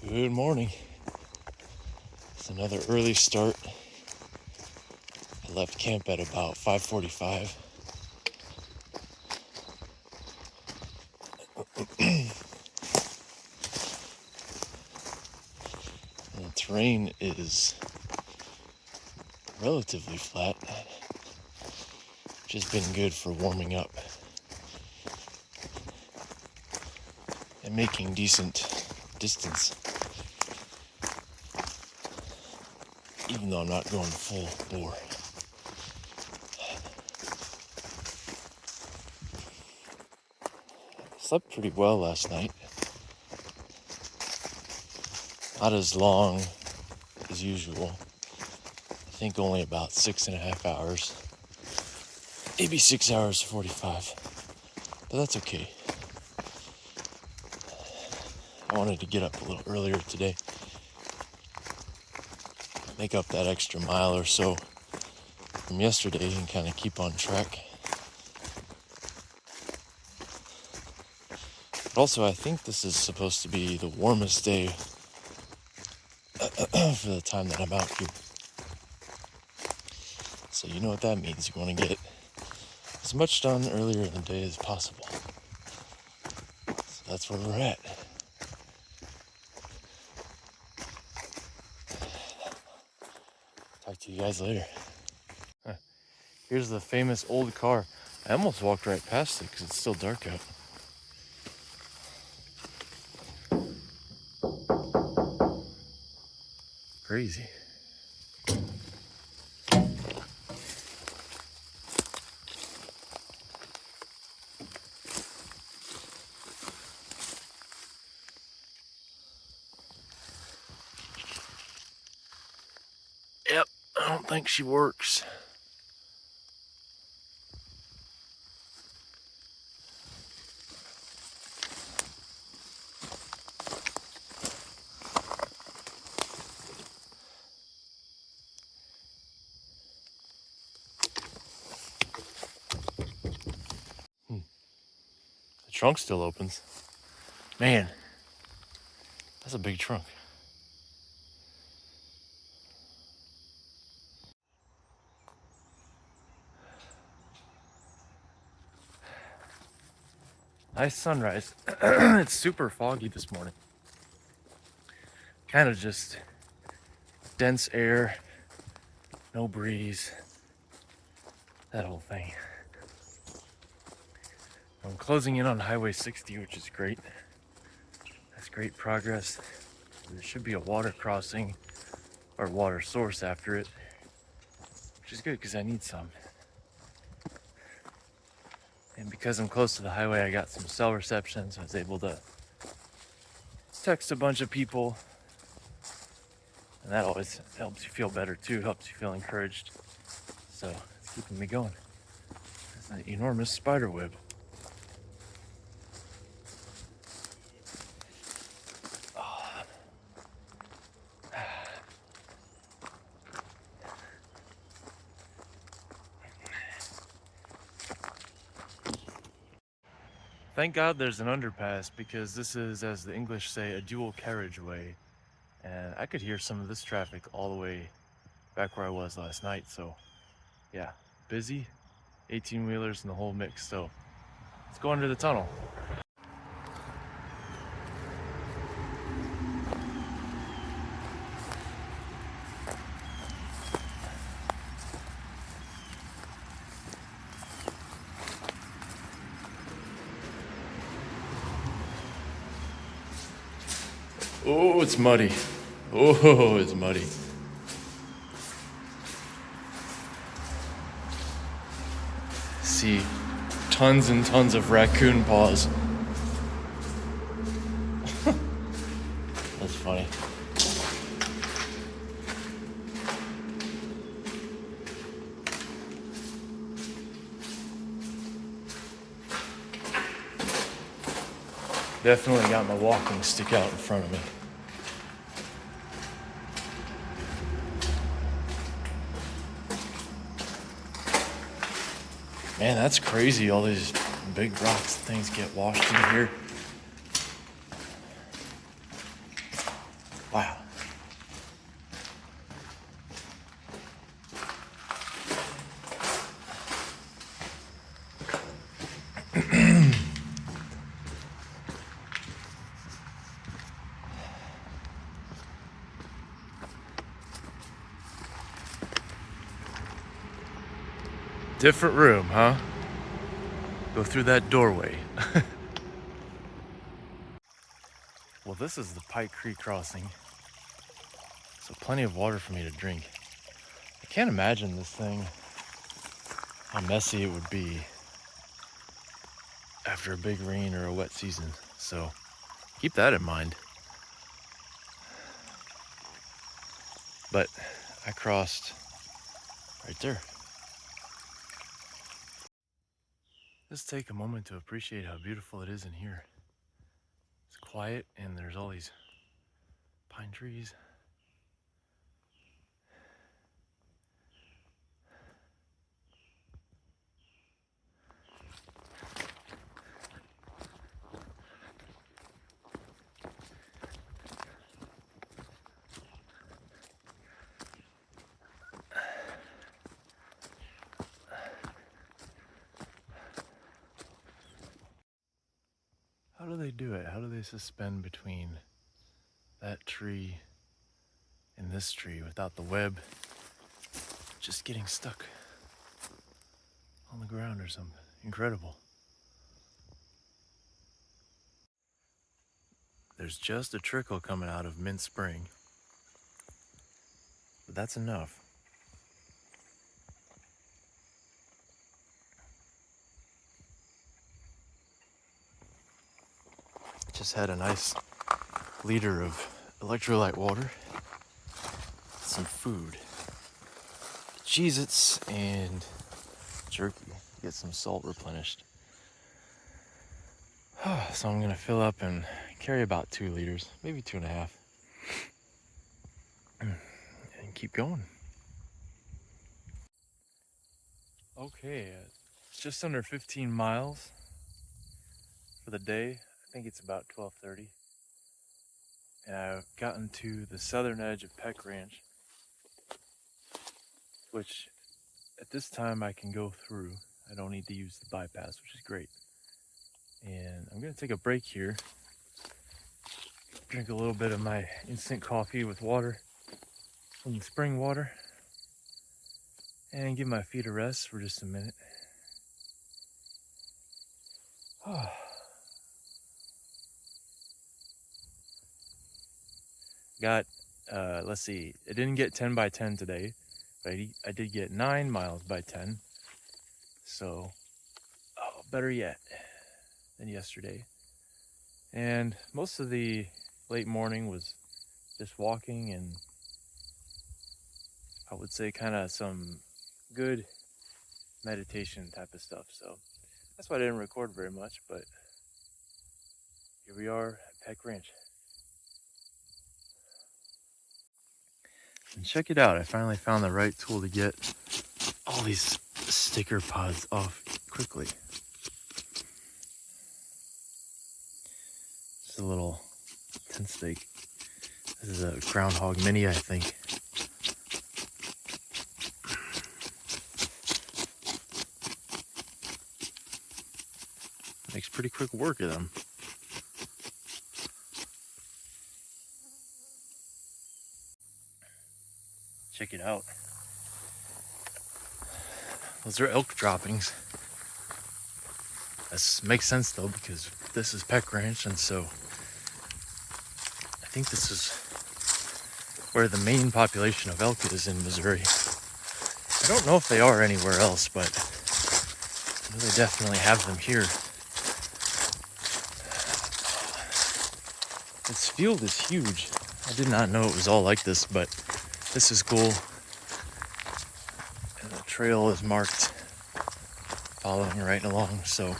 Good morning. It's another early start. I left camp at about 5:45. And the terrain is relatively flat, which has been good for warming up and making decent distance. Even though I'm not going full bore. Slept pretty well last night. Not as long as usual. I think only about 6.5 hours. Maybe 6 hours 45. But that's okay. I wanted to get up a little earlier today. Make up that extra mile or so from yesterday and kind of keep on track. But also, I think this is supposed to be the warmest day for the time that I'm out here. So you know what that means. You want to get as much done earlier in the day as possible. So that's where we're at. Talk to you guys later. Here's the famous old car. I almost walked right past it because it's still dark out. Crazy. Yep, I don't think she works. The trunk still opens. Man, that's a big trunk. Nice sunrise. It's super foggy this morning. Kind of just dense air, no breeze, that whole thing. I'm closing in on Highway 60, which is great. That's great progress. There should be a water crossing or water source after it, which is good because I need some. And because I'm close to the highway, I got some cell reception, so I was able to text a bunch of people. And that always helps you feel better too, helps you feel encouraged. So it's keeping me going. It's an enormous spider web. Thank God there's an underpass because this is, as the English say, a dual carriageway. And I could hear some of this traffic all the way back where I was last night. So yeah, busy, 18-wheelers and the whole mix. So let's go under the tunnel. Oh, it's muddy. Oh, it's muddy. See tons and tons of raccoon paws. That's funny. Definitely got my walking stick out in front of me. Man, that's crazy. All these big rocks and things get washed in here. Wow. Different room, huh? Go through that doorway. Well, this is the Pike Creek crossing, so plenty of water for me to drink. I can't imagine this thing, how messy it would be after a big rain or a wet season, so keep that in mind. But I crossed right there. Just take a moment to appreciate how beautiful it is in here. It's quiet and there's all these pine trees. How do they do it? How do they suspend between that tree and this tree without the web just getting stuck on the ground or something? Incredible. There's just a trickle coming out of Mint Spring, but that's enough. Just had a nice liter of electrolyte water, some food, Cheez-Its, and jerky. Get some salt replenished. So I'm gonna fill up and carry about 2 liters, maybe 2.5, and keep going. Okay, it's just under 15 miles for the day. I think it's about 12:30. And I've gotten to the southern edge of Peck Ranch, which at this time I can go through. I don't need to use the bypass, which is great. And I'm gonna take a break here, drink a little bit of my instant coffee with water from the spring water, and give my feet a rest for just a minute. Got, let's see, I didn't get 10 by 10 today, but I did get 9 miles by 10. So, better yet than yesterday. And most of the late morning was just walking and I would say kind of some good meditation type of stuff. So that's why I didn't record very much, but here we are at Peck Ranch. And check it out, I finally found the right tool to get all these sticker pods off quickly. It's a little tent stake. This is a groundhog mini, I think. Makes pretty quick work of them. Check it out. Those are elk droppings. This makes sense though, because this is Peck Ranch, and so I think this is where the main population of elk is in Missouri. I don't know if they are anywhere else, but I know they definitely have them here. This field is huge. I did not know it was all like this, but this is cool. And the trail is marked following right along, so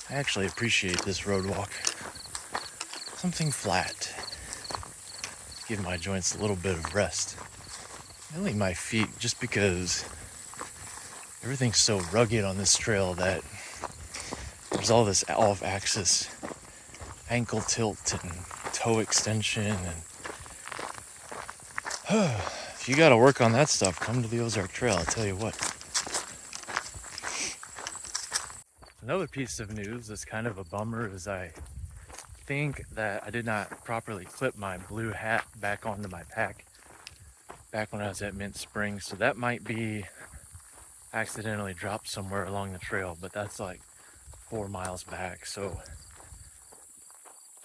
I actually appreciate this road walk. Something flat. Give my joints a little bit of rest. Mainly my feet, just because everything's so rugged on this trail that there's all this off-axis ankle tilt and toe extension and If you got to work on that stuff, come to the Ozark Trail, I'll tell you what. Another piece of news that's kind of a bummer is I think that I did not properly clip my blue hat back onto my pack back when I was at Mint Springs. So that might be accidentally dropped somewhere along the trail, but that's like 4 miles back. So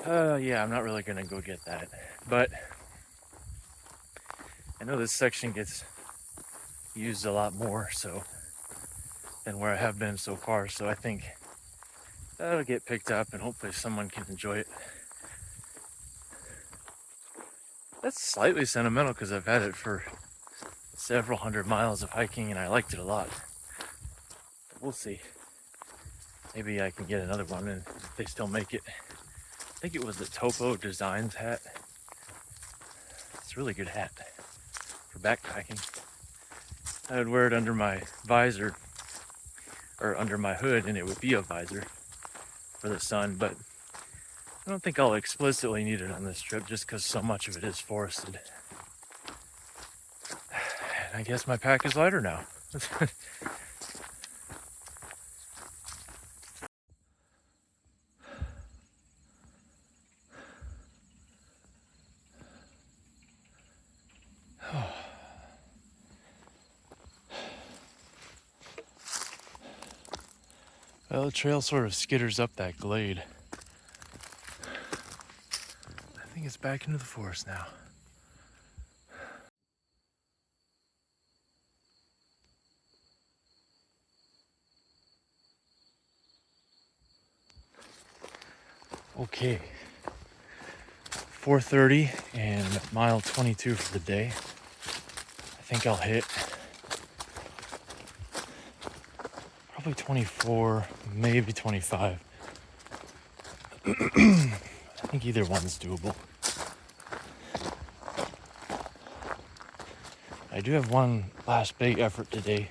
yeah, I'm not really gonna go get that. But I know this section gets used a lot more so than where I have been so far. So I think that'll get picked up and hopefully someone can enjoy it. That's slightly sentimental because I've had it for several hundred miles of hiking and I liked it a lot. But we'll see. Maybe I can get another one and if they still make it. I think it was the Topo Designs hat. It's a really good hat for backpacking. I would wear it under my visor or under my hood and it would be a visor for the sun, but I don't think I'll explicitly need it on this trip just because so much of it is forested. And I guess my pack is lighter now. Well, the trail sort of skitters up that glade. I think it's back into the forest now. Okay, 4:30 and mile 22 for the day. I think I'll hit probably 24, maybe 25. I think either one's doable. I do have one last big effort today,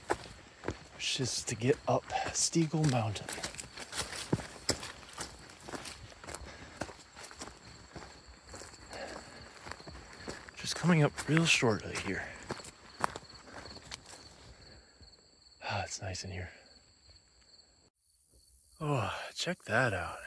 which is to get up Steegle Mountain. Just coming up real shortly here. Ah, it's nice in here. Oh, check that out.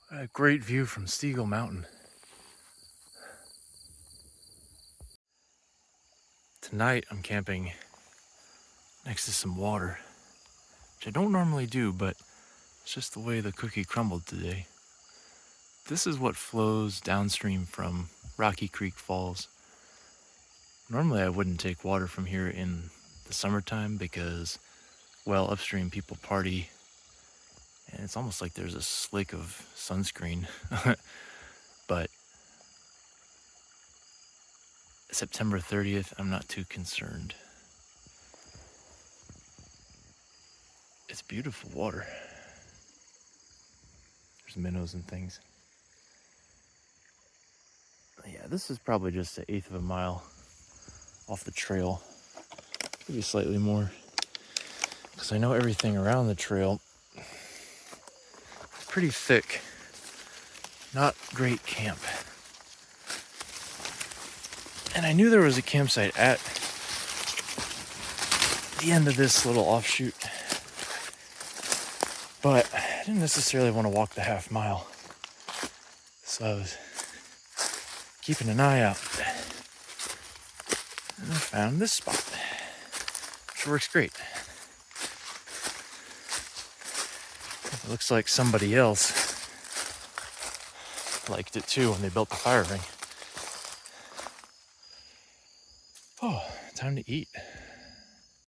What a great view from Steegle Mountain. Tonight I'm camping next to some water, which I don't normally do, but it's just the way the cookie crumbled today. This is what flows downstream from Rocky Creek Falls. Normally I wouldn't take water from here in the summertime because, well, upstream people party and it's almost like there's a slick of sunscreen. But September 30th, I'm not too concerned. It's beautiful water. There's minnows and things. Yeah, this is probably just 1/8 of a mile off the trail. Maybe slightly more. Because I know everything around the trail is pretty thick. Not great camp. And I knew there was a campsite at the end of this little offshoot, but I didn't necessarily want to walk the half mile. So I was keeping an eye out. And I found this spot, which works great. It looks like somebody else liked it too when they built the fire ring. Oh, time to eat.